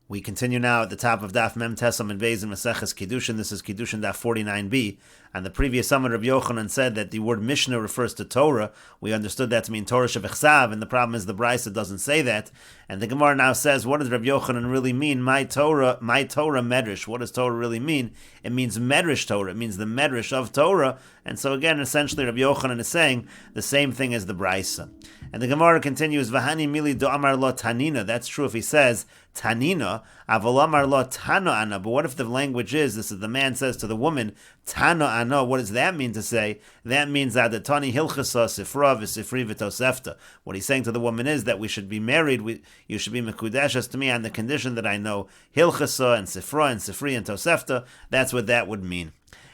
We continue now at the top of Daf Mem Tesam and Beis in Meseches Kiddushin. This is Kiddushin Daf 49b. And the previous summit of Yochanan said that the word Mishnah refers to Torah. We understood that to mean Torah Shevechsav, and the problem is the Brisa doesn't say that. And the Gemara now says, what does Rabbi Yochanan really mean? My Torah Medrash. What does Torah really mean? It means Medrash Torah. It means the Medrash of Torah. And so again, essentially Rabbi Yochanan is saying the same thing as the Brisa. And the Gemara continues, Vahani mili do amar lo tanina. That's true if he says tanina, avol amar lo tano ana. But what if the language is, this is the man says to the woman, tano ana. What does that mean to say? That means adatani hilchasa sifra v'sifri v'tosefta. What he's saying to the woman is that we should be married, you should be mekudeshes to me on the condition that I know hilchasa and sifri and tosefta. That's what that would mean.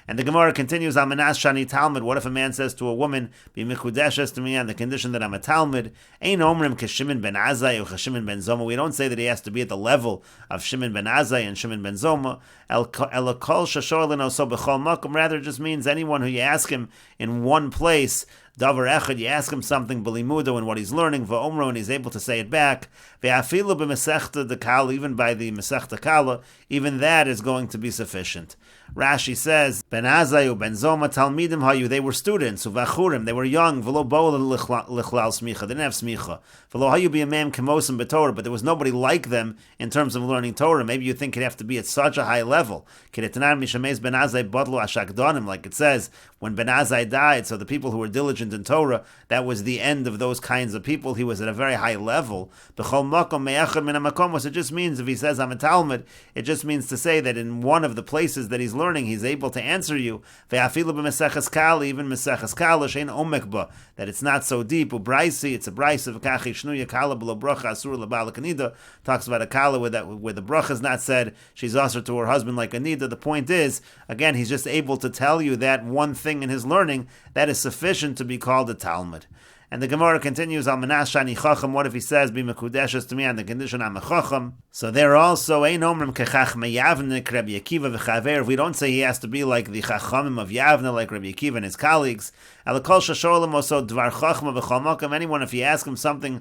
And the Gemara continues, Amanas Shani Talmud. What if a man says to a woman, be mikudeshes to me on the condition that I'm a Talmud? Ein omrim keshimin ben Azai or Shimon ben Zoma. We don't say that he has to be at the level of Shimon ben Azai and Shimon ben Zoma. Elakol shashorlin so b'chol makom. Rather, it just means anyone who you ask him in one place, Davar Echad, you ask him something, B'limudo, and what he's learning, V'omro, and he's able to say it back, V'afilu b'mesechta dekala, even by the mesechta kala, even that is going to be sufficient. Rashi says, Ben Azayu, Ben Zoma, Talmidim hayu, they were students, Uvachurim, they were young, V'lo bo'ol lichlal smicha, they didn't have smicha, V'lo hayu b'yamem kemosim b'Torah, but there was nobody like them in terms of learning Torah. Maybe you think it'd have to be at such a high level. K'retanan mishamez Ben Azai bodlu ashakdonim, like it says, when Ben Azai died, so the people who were diligent in Torah, that was the end of those kinds of people. He was at a very high level. B'chol makom me'achad min hamakom, it just means, if he says I'm a Talmud, it just means to say that in one of the places that he's learning, he's able to answer you. Ve'afilu b'meseches kala, even meseches kala, shein omek ba, that it's not so deep. U'braisi, it's a braisa of kachi shnuya kala b'lo bracha asur l'bal kanida, talks about a kala where the bracha is not said, she's asur to her husband like a nida. The point is, again, he's just able to tell you that one thing in his learning that is sufficient to be called a Talmud. And the Gemara continues, Al Manas Shani Chacham. What if he says, be mekudeshes to me on the condition I'm a Chacham? So there also, Ein Omrim Kechachme Yavne, Rabbi Akiva v'chaver. We don't say he has to be like the Chachamim of Yavne, like Rabbi Akiva and his colleagues. Alakol Shasholim also Dvar Chachma v'chol makom. Anyone, if you ask him something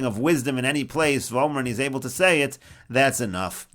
of wisdom in any place, V'omer, and he's able to say it, that's enough.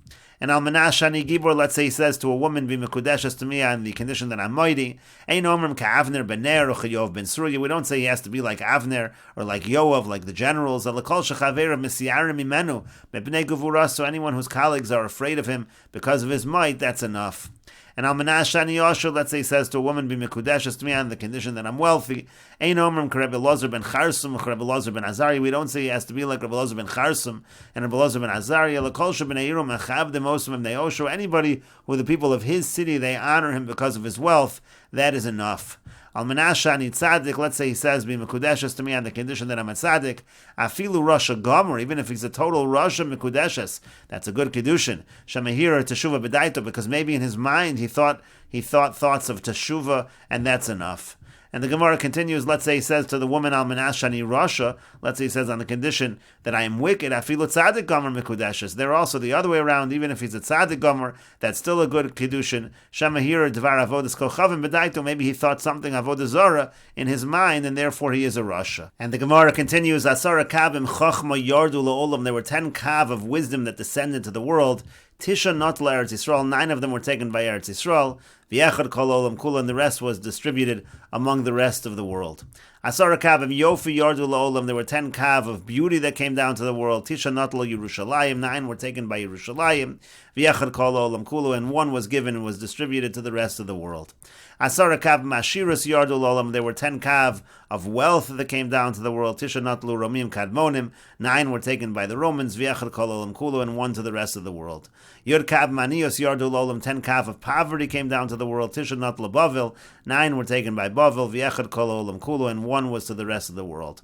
And Al Manashani Gibor, let's say he says to a woman, be mekudeshes to me on the condition that I'm mighty. Ein omrim ka'avner ben Ner or Yoav ben Surya. We don't say he has to be like Avner or like Yoav, like the generals. Alakol shechaver misyarim imenu mepnei gevura. So anyone whose colleagues are afraid of him because of his might, that's enough. And Al Manashani Yosher, let's say he says to a woman, be mekudeshes to me on the condition that I'm wealthy. Ein omrim k'Rebbe Elazar ben Charsum, k'Rebbe Elazar ben Azariah. We don't say he has to be like Rebbe Elazar ben Charsum and Rebbe Elazar ben Azariah. L'kol shebnei Yirum echavdem osum b'nei Osho. Anybody who the people of his city, they honor him because of his wealth, that is enough. Al Menashani Tzaddik, let's say he says, be mekudeshes to me on the condition that I'm a Tzaddik. Afilu Rasha Gomer, even if he's a total Rasha Mekudeshes, that's a good Kiddushin. Shemahira Teshuvah B'daito, because maybe in his mind he thought thoughts of Teshuvah, and that's enough. And the Gemara continues, let's say he says to the woman, Al Menashani Rasha, let's say he says on the condition that I am wicked, Afilu Tzaddik Gomer Mekudeshes. They're also the other way around, even if he's a Tzaddik Gomer, that's still a good Kiddushin. Shemahira Dvar Avodas Kochavim B'daito, maybe he thought something Avodah Zarah in his mind, and therefore he is a Rasha. And the Gemara continues, Asara Kavim Chochma Yardu La'olam, there were 10 kav of wisdom that descended to the world. Tisha not Eretz Yisrael, 9 of them were taken by Eretz Yisrael. V'yechad kol olam kula, and the rest was distributed among the rest of the world. Asara kavim yofi yardu la'olam, there were 10 kav of beauty that came down to the world. Tisha not lo Yerushalayim, 9 were taken by Yerushalayim. V'yechad kol olam kula, and 1 was given and was distributed to the rest of the world. Asara kav mashiras yardu la'olam, there were 10 kav of wealth that came down to the world. Tisha not lo romim kadmonim, 9 were taken by the Romans. V'yechad kol olam kula, and 1 to the rest of the world. Yod kav manios yardu la'olam, 10 kav of poverty came down to the world. Tisha not lo Bavel, 9 were taken by Bavel. V'yechad kol olam kula, and 1 was to the rest of the world.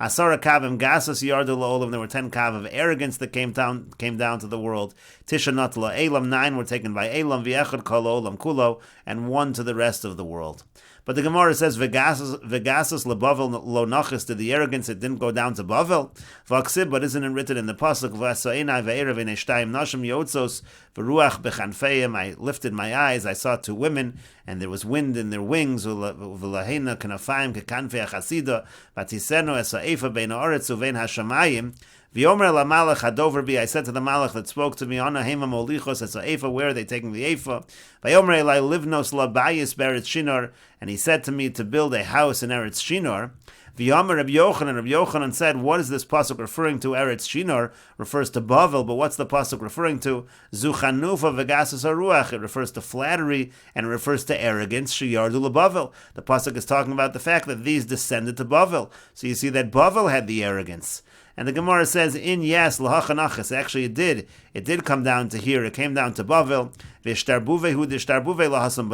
Asara kavim gasas yardu la'olam, there were 10 kav of arrogance that came down to the world. Tisha not lo Elam, 9 were taken by Elam. V'yechad kol olam kulo, and 1 to the rest of the world. But the Gemara says, Vegasas leBavel lo nachas, to the arrogance, it didn't go down to Bavel. V'aksib, but isn't it written in the pasuk, V'asa'enai ve'erev v'nei shtayim nashim yotzos v'ruach b'chanfeim, I lifted my eyes, I saw 2 women, and there was wind in their wings, v'lahena kanafayim kekanfei achasida, v'tisenu esa'efa bein ha'aretz uvein hashamayim, V'yomer la malach hadover bi, I said to the malach that spoke to me, Ana hema molichos es ha'efa, where are they taking the efa? V'yomer elai livnos la bayis be'eretz Shinar, and he said to me to build a house in Eretz Shinar. V'yomer Rabbi Yochanan said, what is this pasuk referring to? Eretz Shinar refers to Bavel, but what's the pasuk referring to? Zuchanufa v'gasus haruach, it refers to flattery, and it refers to arrogance, sheyardu leBavel. The pasuk is talking about the fact that these descended to Bavel. So you see that Bavel had the arrogance. And the Gemara says, in yes, lahachanachas, actually it did come down to here, it came down to Bavel, but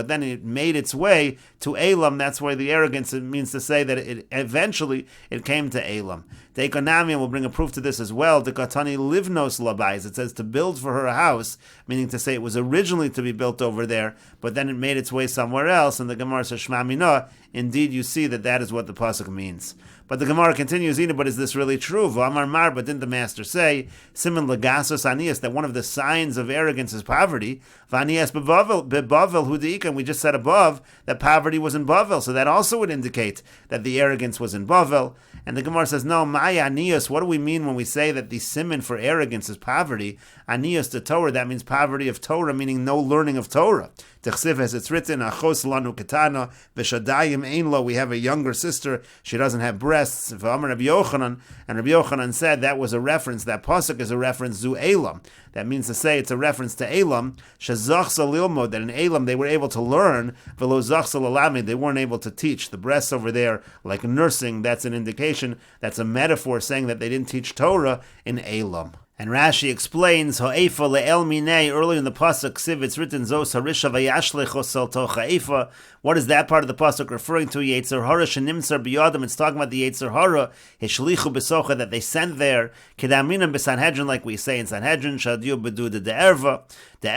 then it made its way to Elam. That's why the arrogance, it means to say that it eventually came to Elam. The Ekonami will bring a proof to this as well. The Katani livnos labais, it says to build for her a house, meaning to say it was originally to be built over there, but then it made its way somewhere else, and the Gemara says, Shma Mina, indeed you see that is what the pasuk means. But the Gemara continues, but is this really true? V'amar mar, but didn't the master say, Siman legasos anias, that one of the signs of arrogance is poverty? V'anias bebavel hudik, and we just said above that poverty was in Bavel, so that also would indicate that the arrogance was in Bavel. And the Gemara says, no, maya anias, what do we mean when we say that the siman for arrogance is poverty? Anias to Torah, that means poverty of Torah, meaning no learning of Torah. Techsiv, as it's written, achos lanu ketana, v'shadayim ein lo, we have a younger sister, she doesn't have breasts. V'amar Rabbi Yochanan, and Rabbi Yochanan said that was a reference, that pasuk is a reference zu Elam. That means to say it's a reference to Elam, shezachsa lilmod, that in Elam they were able to learn, v'lo zachsa lalamid, they weren't able to teach. The breasts over there, like nursing, that's an indication, that's a metaphor saying that they didn't teach Torah in Elam. And Rashi explains, Ha'efa le'el minei, earlier in the pasuk, Siv, it's written, Zos harisha vayashlechos el toch ha'efa. What is that part of the pasuk referring to? Yetzer hara shenimtzar biyadim. It's talking about the Yetzer hara, hishlichu besocha, that they sent there, kedaminim b'Sanhedrin, like we say in Sanhedrin, shadiu bedu de'evra. The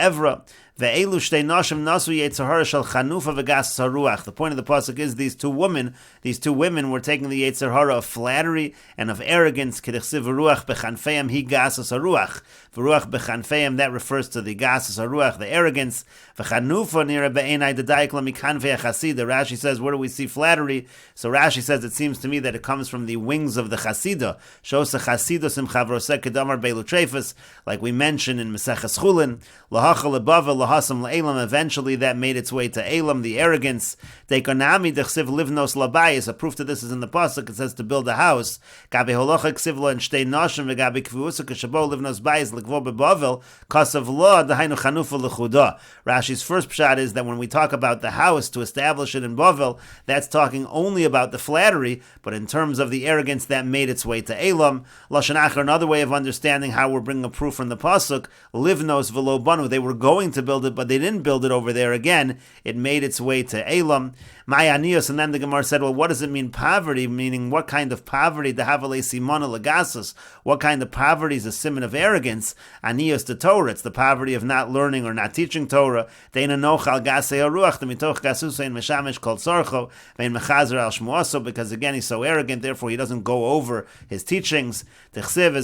point of the pasuk is these two women were taking the Yetzer hara of flattery and of arrogance. That refers to the gasas haruach, the arrogance. Rashi says, where do we see flattery? So Rashi says, it seems to me that it comes from the wings of the chasida. Like we mentioned in Meseches Chulin, eventually that made its way to Elam, the arrogance. A proof to this is in the pasuk. It says to build a house. Rashi's first pshat is that when we talk about the house to establish it in Bavel, that's talking only about the flattery, but in terms of the arrogance that made its way to Elam. Lashon Acher, another way of understanding how we're bringing a proof from the pasuk, livnos v'lo banu, they were going to build it, but they didn't build it over there again. It made its way to Elam. Mayanios, and then the Gemara said, well, what does it mean poverty? Meaning, what kind of poverty? Dehavale simona legasus. What kind of poverty is a simon of arrogance? Anios to Torah. It's the poverty of not learning or not teaching Torah. Deina nochal gasei haruach demitoch gasusein meshamish kol tzorcho vein mechazer al shmuaso, because again he's so arrogant, therefore he doesn't go over his teachings. Techsiv,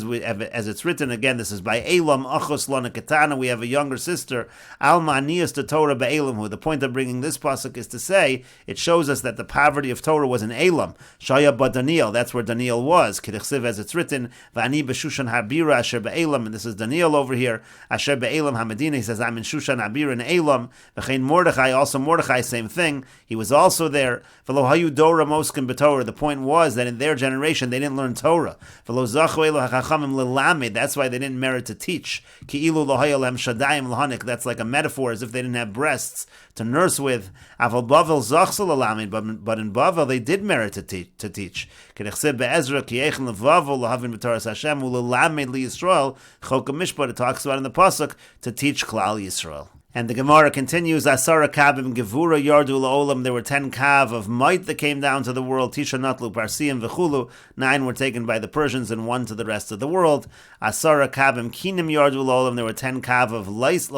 as it's written again, this is by Elam achos lana ketana. We have a younger sister, alma anios to Torah be'elam. Who the point of bringing this pasuk is to say it shows us that the poverty of Torah was in Elam. Shaya ba Daniel, that's where Daniel was. Kidchsiv, as it's written, v'ani b'shushan habira asher be'elam, and this is Daniel over here. Asher be'elam hamadina, he says, I'm in Shushan habira in Elam. V'chein Mordechai, also Mordechai, same thing. He was also there. V'lo hayu dora moskin b'Torah. The point was that in their generation they didn't learn Torah. V'lo zachu elu hachachamim l'lamed. That's why they didn't merit to teach. Ki ilu lo hayal hem shadayim l'hanik. That's like a metaphor, as if they didn't have breasts to nurse with. Aval Bavel zachsel l'lamed, but in Bavel they did merit to teach. Kedechseb be'ezra ki echen levavel lahavin b'Toras Hashem u'lelamed liYisrael chok mishpat. It talks about in the pasuk to teach Klal Yisrael. And the Gemara continues, Asara kabim gevura yardu la'olam. There were 10 kav of might that came down to the world. Tisha natlu parsiim v'chulu. 9 were taken by the Persians and 1 to the rest of the world. Asara kabim kinim yardu la'olam. There were 10 kav of lice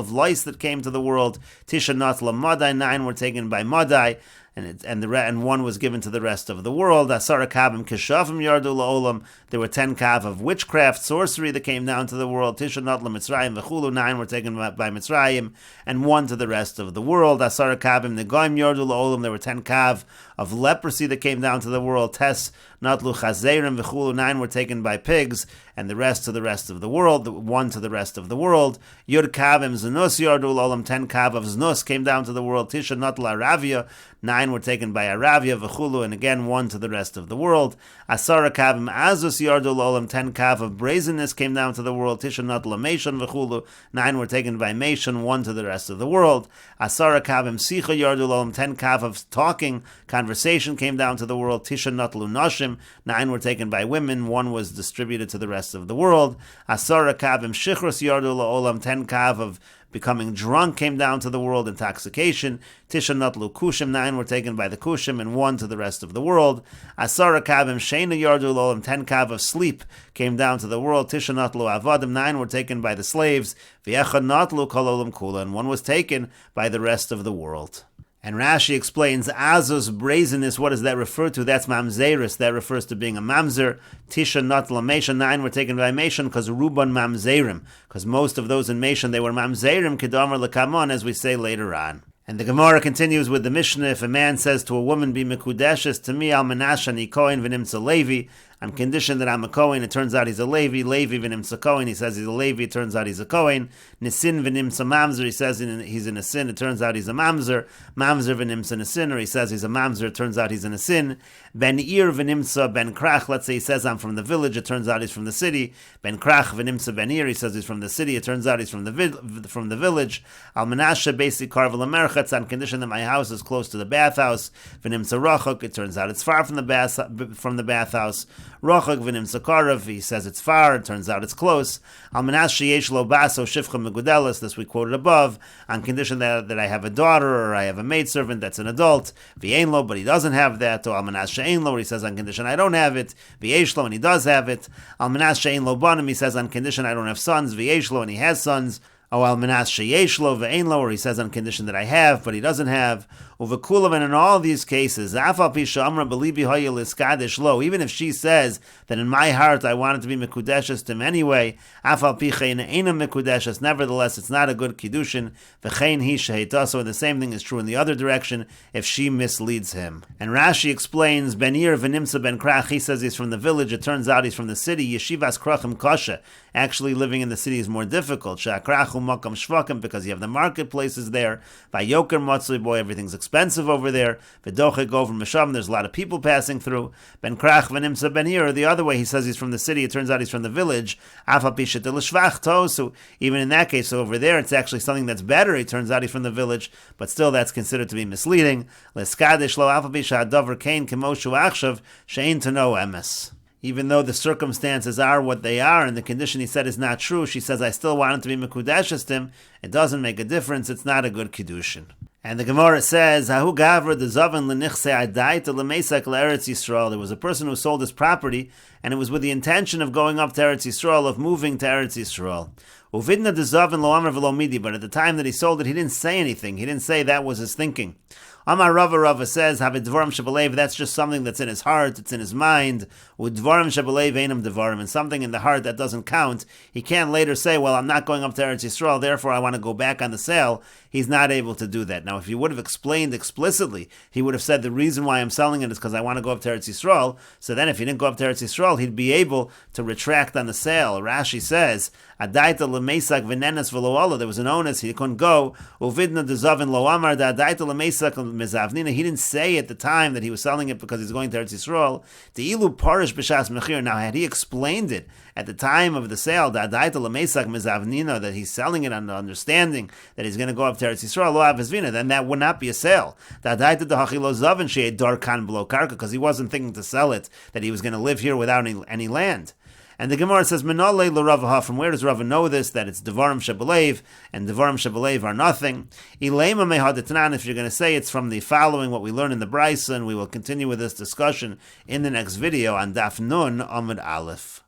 that came to the world. Tisha natla madai. 9 were taken by Madai. And 1 was given to the rest of the world. Asara kabim kishafim yardu la'olam. There were 10 kav of witchcraft, sorcery that came down to the world. Tisha natla mitzrayim v'chulu. 9 were taken by Mitzrayim, and 1 to the rest of the world. Asara kabim negoim yardu la'olam. There were 10 kav of leprosy that came down to the world. Tes natlu chazerim v'chulu. 9 were taken by pigs, and the rest to the rest of the world, 1 to the rest of the world. Yud kavim znus yardu l'olam, 10 kav of znus came down to the world. Tisha not l'Aravia, 9 were taken by Aravia, v'chulu, and again 1 to the rest of the world. Asara kavim azus yardu l'olam, 10 kav of brazenness came down to the world. Tisha not l'Meshon, v'chulu, 9 were taken by Meshon, 1 to the rest of the world. Asara kavim sicha yardu l'olam, 10 kav of talking, conversation came down to the world. Tisha not l'Nashim, 9 were taken by women, 1 was distributed to the rest of the world. Asara kavim shichrus yardu l'olam, 10 kav of becoming drunk came down to the world, intoxication. Tisha natlu kushim, 9 were taken by the kushim, and 1 to the rest of the world. Asara kavim sheina yardu l'olam, 10 kav of sleep came down to the world. Tisha natlu avadim, 9 were taken by the slaves. V'echad natlu kol olam kula, and 1 was taken by the rest of the world. And Rashi explains, Azus, brazenness, what does that refer to? That's mamzeris, that refers to being a mamzer. Tisha not l'meshon, 9 were taken by Meshon, because ruban mamzerim, because most of those in Meshon, they were mamzerim, kedamar l'kamon, as we say later on. And the Gemara continues with the Mishnah, if a man says to a woman, be mekudeshes, to me al menashe ani kohen v'nimtza Levi, I'm conditioned that I'm a Kohen, it turns out he's a Levi, Levi v'nimtza Kohen, he says he's a Levi, it turns out he's a Kohen, Nisin v'nimtza Mamzer, he says he's in a sin, it turns out he's a Mamzer, Mamzer v'nimtza Nisin, or he says he's a Mamzer, it turns out he's in a sin, Ben Ir v'nimtza Ben Krach, let's say he says I'm from the village, it turns out he's from the city, Ben Krach v'nimtza Ben Ir, he says he's from the city, it turns out he's from the village, Al Menashe basic Karvel Amerchatz, on condition that my house is close to the bathhouse, v'nimtza Rachok, it turns out it's far from the bathhouse, Rochak v'nimtza Karav, he says it's far, it turns out it's close. Al menas sheyesh lo baso shifcha megudelis, this we quoted above, on condition that I have a daughter or I have a maidservant that's an adult. V'yein lo, but he doesn't have that. Or al menas she'ein lo, he says on condition I don't have it. V'yesh lo, and he does have it. Al menas she'ein lo banim, he says on condition I don't have sons. V'yesh lo, and he has sons. Oh, al menas sheyesh lo ve'ein lo, or he says on condition that I have, but he doesn't have. Uvekulav, and in all these cases, afal pi she'amra belibi hayil iskadesh lo, even if she says that in my heart I want it to be mekudeshes to him anyway, afal pi chein eina mekudeshes, nevertheless it's not a good kiddushin. V'chein hi sheheitaso, and the same thing is true in the other direction if she misleads him. And Rashi explains, Ben Ir v'nimtza Ben Krach, he says he's from the village, it turns out he's from the city. Yeshivas krachim kasha, actually living in the city is more difficult. Sha'akrachu makam shvakim, because you have the marketplaces there. Vayoker matzli, boy, everything's expensive over there. V'dochek over Mesham, there's a lot of people passing through. Ben Krach v'nimtza Ben Ir, the other way, he says he's from the city, it turns out he's from the village. Afa pishet l'shvach to, so even in that case over there, it's actually something that's better, it turns out he's from the village, but still that's considered to be misleading. L'skadish lo afa pishet hadavar kain kemoshu achshav, she'ein to know emes. Even though the circumstances are what they are, and the condition he said is not true, she says, I still want him to be mekudeshes to him. It doesn't make a difference. It's not a good kiddushin. And the Gemara says, Hahu gavra de zavan lenichse adaita lemesak le'eretz Yisrael. There was a person who sold his property, and it was with the intention of going up to Eretz Yisrael, of moving to Eretz Yisrael. Uvidna de zavan lo amar v'lo midi, but at the time that he sold it, he didn't say anything. He didn't say that was his thinking. Amar Rava says, Have dvarim shebelev, that's just something that's in his heart, it's in his mind. Udvarim shebelev einam dvarim, and something in the heart that doesn't count. He can't later say, well, I'm not going up to Eretz Yisrael, therefore I want to go back on the sale. He's not able to do that. Now, if he would have explained explicitly, he would have said the reason why I'm selling it is because I want to go up to Eretz Yisrael. So then if he didn't go up to Eretz Yisrael, he'd be able to retract on the sale. Rashi says, Adaita lemesak v'nenes v'lo, there was an onus, he couldn't go. Uvidna dezavin lo amar da adaita lemesak mezavnina. He didn't say at the time that he was selling it because he's going to Eretz Yisrael. The ilu parish b'shas mechir. Now, had he explained it at the time of the sale, da adaita lemesak mezavnina, that he's selling it on the understanding that he's going to go up to Eretz Yisrael, lo avizvina, then that would not be a sale. Da adaita dehachi lo zavin she'ed darkan below karka, because he wasn't thinking to sell it, that he was going to live here without any land. And the Gemara says, Menale l'Ravaha, from where does Rava know this? That it's Devarim Shebelev, and Devarim Shebelev are nothing. Ilema mehadetnan, if you're going to say it's from the following, what we learn in the Brisa, and we will continue with this discussion in the next video on Daf Nun Amud Aleph.